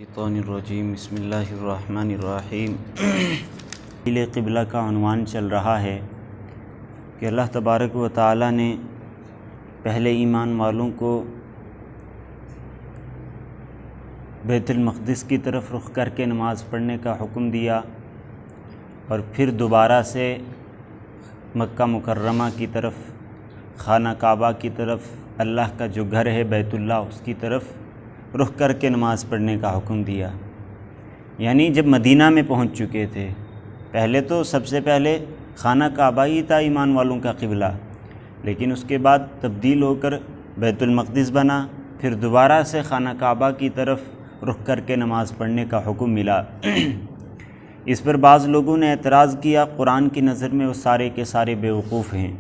الشیطان الرجیم بسم اللہ الرحمن الرحیم قبلہ کا عنوان چل رہا ہے کہ اللہ تبارک و تعالی نے پہلے ایمان والوں کو بیت المقدس کی طرف رخ کر کے نماز پڑھنے کا حکم دیا، اور پھر دوبارہ سے مکہ مکرمہ کی طرف، خانہ کعبہ کی طرف، اللہ کا جو گھر ہے بیت اللہ، اس کی طرف رخ کر کے نماز پڑھنے کا حکم دیا۔ یعنی جب مدینہ میں پہنچ چکے تھے، پہلے تو سب سے پہلے خانہ کعبہ ہی تھا ایمان والوں کا قبلہ، لیکن اس کے بعد تبدیل ہو کر بیت المقدس بنا، پھر دوبارہ سے خانہ کعبہ کی طرف رخ کر کے نماز پڑھنے کا حکم ملا۔ اس پر بعض لوگوں نے اعتراض کیا، قرآن کی نظر میں وہ سارے کے سارے بیوقوف ہیں،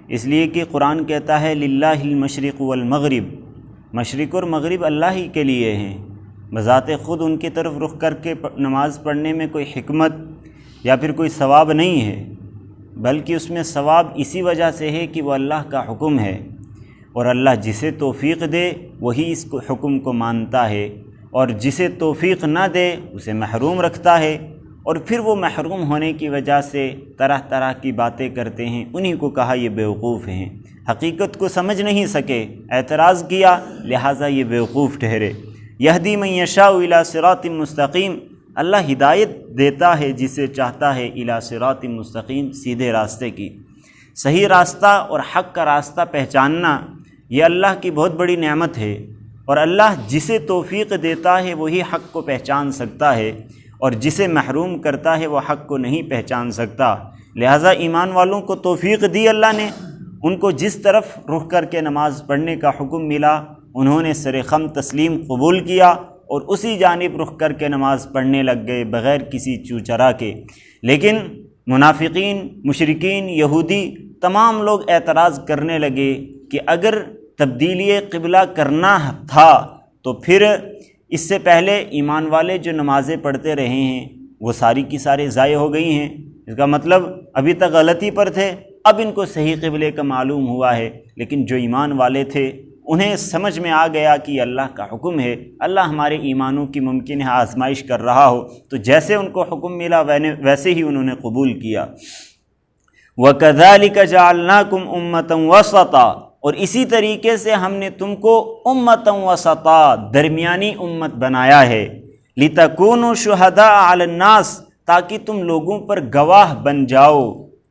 اس لیے کہ قرآن کہتا ہے للہ المشرق والمغرب، مشرق اور مغرب اللہ ہی کے لیے ہیں، بذات خود ان کی طرف رخ کر کے نماز پڑھنے میں کوئی حکمت یا پھر کوئی ثواب نہیں ہے، بلکہ اس میں ثواب اسی وجہ سے ہے کہ وہ اللہ کا حکم ہے، اور اللہ جسے توفیق دے وہی اس کو حکم کو مانتا ہے، اور جسے توفیق نہ دے اسے محروم رکھتا ہے، اور پھر وہ محروم ہونے کی وجہ سے طرح طرح کی باتیں کرتے ہیں، انہی کو کہا یہ بیوقوف ہیں، حقیقت کو سمجھ نہیں سکے، اعتراض کیا، لہٰذا یہ بیوقوف ٹھہرے۔ یہدی من یشاء الی صراط مستقیم، اللہ ہدایت دیتا ہے جسے چاہتا ہے الی صراط مستقیم، سیدھے راستے کی۔ صحیح راستہ اور حق کا راستہ پہچاننا یہ اللہ کی بہت بڑی نعمت ہے، اور اللہ جسے توفیق دیتا ہے وہی حق کو پہچان سکتا ہے، اور جسے محروم کرتا ہے وہ حق کو نہیں پہچان سکتا۔ لہٰذا ایمان والوں کو توفیق دی اللہ نے، ان کو جس طرف رخ کر کے نماز پڑھنے کا حکم ملا انہوں نے سر خم تسلیم قبول کیا، اور اسی جانب رخ کر کے نماز پڑھنے لگ گئے بغیر کسی چوچرا کے۔ لیکن منافقین، مشرکین، یہودی، تمام لوگ اعتراض کرنے لگے کہ اگر تبدیلی قبلہ کرنا تھا تو پھر اس سے پہلے ایمان والے جو نمازیں پڑھتے رہے ہیں وہ ساری کی ساری ضائع ہو گئی ہیں، اس کا مطلب ابھی تک غلطی پر تھے، اب ان کو صحیح قبلے کا معلوم ہوا ہے۔ لیکن جو ایمان والے تھے انہیں سمجھ میں آ گیا کہ یہ اللہ کا حکم ہے، اللہ ہمارے ایمانوں کی ممکن ہے آزمائش کر رہا ہو، تو جیسے ان کو حکم ملا ویسے ہی انہوں نے قبول کیا۔ وَكَذَلِكَ جَعَلْنَاكُمْ أُمَّةً وَسَطًا، اور اسی طریقے سے ہم نے تم کو امتً وسطا، درمیانی امت بنایا ہے، لِتَكُونُوا شُهَدَاءَ عَلَى النَّاسِ، تاکہ تم لوگوں پر گواہ بن جاؤ۔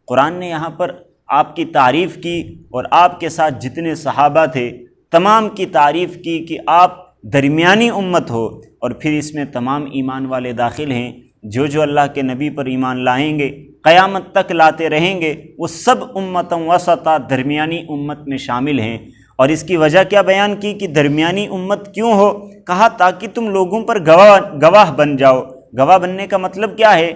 قرآن نے یہاں پر آپ کی تعریف کی، اور آپ کے ساتھ جتنے صحابہ تھے تمام کی تعریف کی کہ آپ درمیانی امت ہو، اور پھر اس میں تمام ایمان والے داخل ہیں، جو اللہ کے نبی پر ایمان لائیں گے، قیامت تک لاتے رہیں گے، وہ سب امتً وسطا، درمیانی امت میں شامل ہیں۔ اور اس کی وجہ کیا بیان کی کہ درمیانی امت کیوں ہو؟ کہا تاکہ تم لوگوں پر گواہ بن جاؤ۔ گواہ بننے کا مطلب کیا ہے؟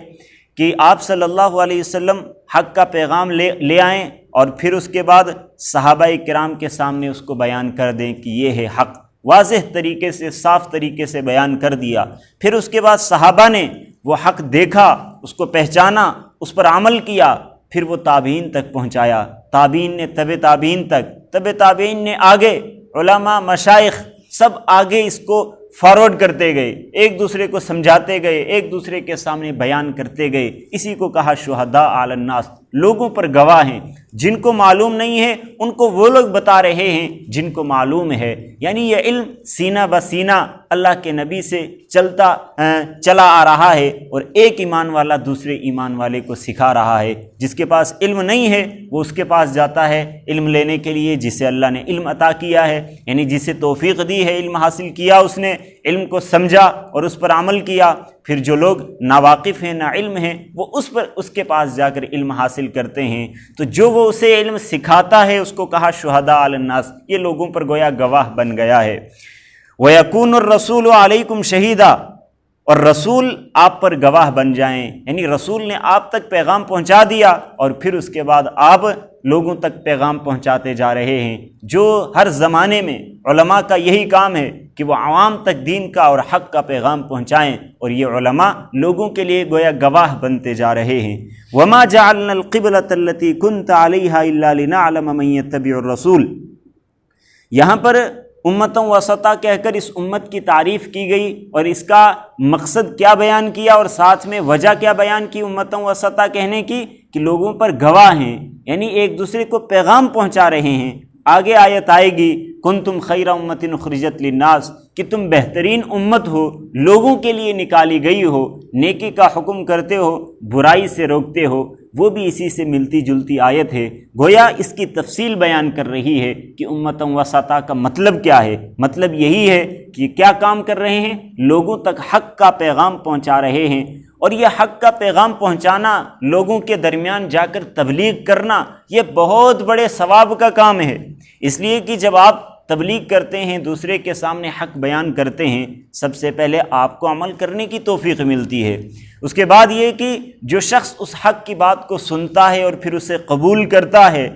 کہ آپ صلی اللہ علیہ وسلم حق کا پیغام لے آئیں، اور پھر اس کے بعد صحابہ کرام کے سامنے اس کو بیان کر دیں کہ یہ ہے حق، واضح طریقے سے، صاف طریقے سے بیان کر دیا۔ پھر اس کے بعد صحابہ نے وہ حق دیکھا، اس کو پہچانا، اس پر عمل کیا، پھر وہ تابعین تک پہنچایا، تابعین نے تبع تابعین تک، تبع تابعین نے آگے، علماء، مشائخ سب آگے اس کو فارورڈ کرتے گئے، ایک دوسرے کو سمجھاتے گئے، ایک دوسرے کے سامنے بیان کرتے گئے۔ اسی کو کہا شہداء علی الناس، لوگوں پر گواہ ہیں، جن کو معلوم نہیں ہے ان کو وہ لوگ بتا رہے ہیں جن کو معلوم ہے۔ یعنی یہ علم سینہ بسینہ اللہ کے نبی سے چلا آ رہا ہے، اور ایک ایمان والا دوسرے ایمان والے کو سکھا رہا ہے۔ جس کے پاس علم نہیں ہے وہ اس کے پاس جاتا ہے علم لینے کے لیے جسے اللہ نے علم عطا کیا ہے، یعنی جسے توفیق دی ہے، علم حاصل کیا، اس نے علم کو سمجھا اور اس پر عمل کیا۔ پھر جو لوگ ناواقف ہیں، نا علم ہیں، وہ اس کے پاس جا کر علم حاصل کرتے ہیں، تو جو وہ اسے علم سکھاتا ہے اس کو کہا شہداء علی الناس، یہ لوگوں پر گویا گواہ بن گیا ہے۔ وَيَكُونُ الرَّسُولُ عَلَيْكُمْ شَهِيدًا، اور رسول آپ پر گواہ بن جائیں، یعنی رسول نے آپ تک پیغام پہنچا دیا، اور پھر اس کے بعد آپ لوگوں تک پیغام پہنچاتے جا رہے ہیں۔ جو ہر زمانے میں علماء کا یہی کام ہے کہ وہ عوام تک دین کا اور حق کا پیغام پہنچائیں، اور یہ علماء لوگوں کے لیے گویا گواہ بنتے جا رہے ہیں۔ وَمَا جَعَلْنَا الْقِبْلَةَ الَّتِي كُنْتَ عَلَيْهَا إِلَّا لِنَعْلَمَ مَن يَتَّبِعُ الرَّسُولَ، یہاں پر امتوں وسطا کہہ کر اس امت کی تعریف کی گئی اور اس کا مقصد کیا بیان کیا اور ساتھ میں وجہ کیا بیان کی امتوں وسطا کہنے کی کہ لوگوں پر گواہ ہیں، یعنی ایک دوسرے کو پیغام پہنچا رہے ہیں۔ آگے آیت آئے گی کنتم خیر امت اخرجت للناس، کہ تم بہترین امت ہو، لوگوں کے لیے نکالی گئی ہو، نیکی کا حکم کرتے ہو، برائی سے روکتے ہو، وہ بھی اسی سے ملتی جلتی آیت ہے۔ گویا اس کی تفصیل بیان کر رہی ہے کہ امت وسطا کا مطلب کیا ہے۔ مطلب یہی ہے کہ کیا کام کر رہے ہیں، لوگوں تک حق کا پیغام پہنچا رہے ہیں، اور یہ حق کا پیغام پہنچانا، لوگوں کے درمیان جا کر تبلیغ کرنا، یہ بہت بڑے ثواب کا کام ہے۔ اس لیے کہ جب آپ تبلیغ کرتے ہیں، دوسرے کے سامنے حق بیان کرتے ہیں، سب سے پہلے آپ کو عمل کرنے کی توفیق ملتی ہے۔ اس کے بعد یہ کہ جو شخص اس حق کی بات کو سنتا ہے اور پھر اسے قبول کرتا ہے،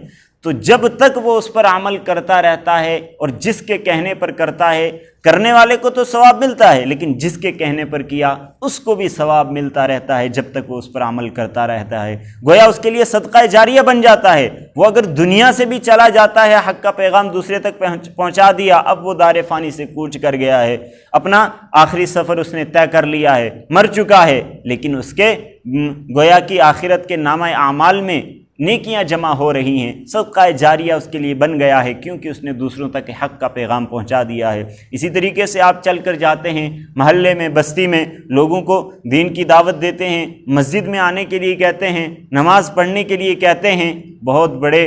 تو جب تک وہ اس پر عمل کرتا رہتا ہے اور جس کے کہنے پر کرتا ہے، کرنے والے کو تو ثواب ملتا ہے، لیکن جس کے کہنے پر کیا اس کو بھی ثواب ملتا رہتا ہے جب تک وہ اس پر عمل کرتا رہتا ہے۔ گویا اس کے لیے صدقہ جاریہ بن جاتا ہے۔ وہ اگر دنیا سے بھی چلا جاتا ہے، حق کا پیغام دوسرے تک پہنچا دیا، اب وہ دار فانی سے کوچ کر گیا ہے، اپنا آخری سفر اس نے طے کر لیا ہے، مر چکا ہے، لیکن اس کے گویا کی آخرت کے نامہ اعمال میں نیکیاں جمع ہو رہی ہیں، صدقہ جاریہ اس کے لیے بن گیا ہے، کیونکہ اس نے دوسروں تک حق کا پیغام پہنچا دیا ہے۔ اسی طریقے سے آپ چل کر جاتے ہیں محلے میں، بستی میں، لوگوں کو دین کی دعوت دیتے ہیں، مسجد میں آنے کے لیے کہتے ہیں، نماز پڑھنے کے لیے کہتے ہیں، بہت بڑے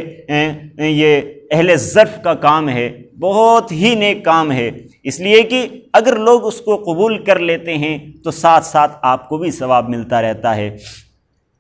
یہ اہل ظرف کا کام ہے، بہت ہی نیک کام ہے، اس لیے کہ اگر لوگ اس کو قبول کر لیتے ہیں تو ساتھ ساتھ آپ کو بھی ثواب ملتا رہتا ہے۔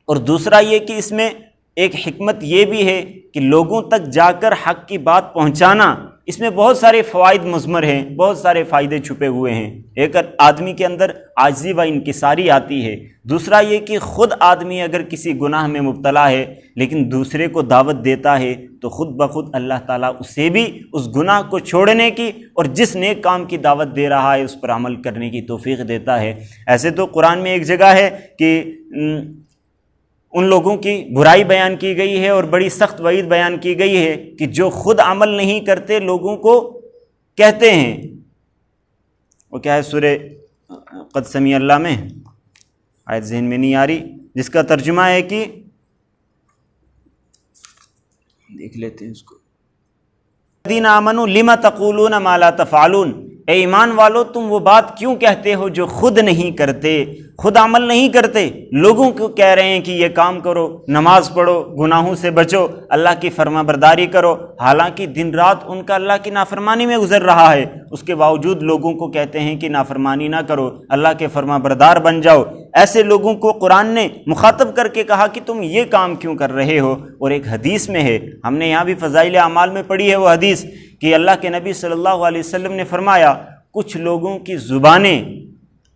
اور دوسرا یہ کہ اس میں ایک حکمت یہ بھی ہے کہ لوگوں تک جا کر حق کی بات پہنچانا، اس میں بہت سارے فوائد مضمر ہیں، بہت سارے فائدے چھپے ہوئے ہیں۔ ایک آدمی کے اندر عاجزی و انکساری آتی ہے، دوسرا یہ کہ خود آدمی اگر کسی گناہ میں مبتلا ہے لیکن دوسرے کو دعوت دیتا ہے تو خود بخود اللہ تعالیٰ اسے بھی اس گناہ کو چھوڑنے کی اور جس نیک کام کی دعوت دے رہا ہے اس پر عمل کرنے کی توفیق دیتا ہے۔ ایسے تو قرآن میں ایک جگہ ہے کہ ان لوگوں کی برائی بیان کی گئی ہے اور بڑی سخت وعید بیان کی گئی ہے کہ جو خود عمل نہیں کرتے، لوگوں کو کہتے ہیں۔ وہ کیا ہے؟ سورہ قد سمیع اللہ میں آیت ذہن میں نہیں آ رہی، جس کا ترجمہ ہے کہ دیکھ لیتے ہیں اس کو، الذین آمنوا لم تقولون ما لا تفعلون، اے ایمان والو تم وہ بات کیوں کہتے ہو جو خود نہیں کرتے، خود عمل نہیں کرتے، لوگوں کو کہہ رہے ہیں کہ یہ کام کرو، نماز پڑھو، گناہوں سے بچو، اللہ کی فرما برداری کرو، حالانکہ دن رات ان کا اللہ کی نافرمانی میں گزر رہا ہے، اس کے باوجود لوگوں کو کہتے ہیں کہ نافرمانی نہ کرو، اللہ کے فرما بردار بن جاؤ۔ ایسے لوگوں کو قرآن نے مخاطب کر کے کہا کہ تم یہ کام کیوں کر رہے ہو۔ اور ایک حدیث میں ہے، ہم نے یہاں بھی فضائل اعمال میں پڑھی ہے وہ حدیث، کہ اللہ کے نبی صلی اللہ علیہ وسلم نے فرمایا کچھ لوگوں کی زبانیں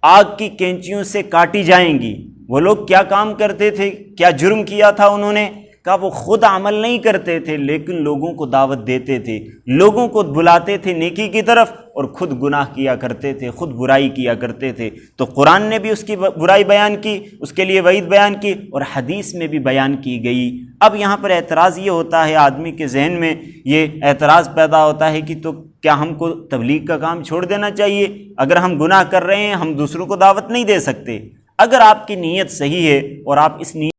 آگ کی کینچیوں سے کاٹی جائیں گی۔ وہ لوگ کیا کام کرتے تھے، کیا جرم کیا تھا انہوں نے؟ کہا وہ خود عمل نہیں کرتے تھے لیکن لوگوں کو دعوت دیتے تھے، لوگوں کو بلاتے تھے نیکی کی طرف اور خود گناہ کیا کرتے تھے، خود برائی کیا کرتے تھے۔ تو قرآن نے بھی اس کی برائی بیان کی، اس کے لیے وعید بیان کی، اور حدیث میں بھی بیان کی گئی۔ اب یہاں پر اعتراض یہ ہوتا ہے، آدمی کے ذہن میں یہ اعتراض پیدا ہوتا ہے کہ تو کیا ہم کو تبلیغ کا کام چھوڑ دینا چاہیے؟ اگر ہم گناہ کر رہے ہیں ہم دوسروں کو دعوت نہیں دے سکتے؟ اگر آپ کی نیت صحیح ہے اور آپ اس نیت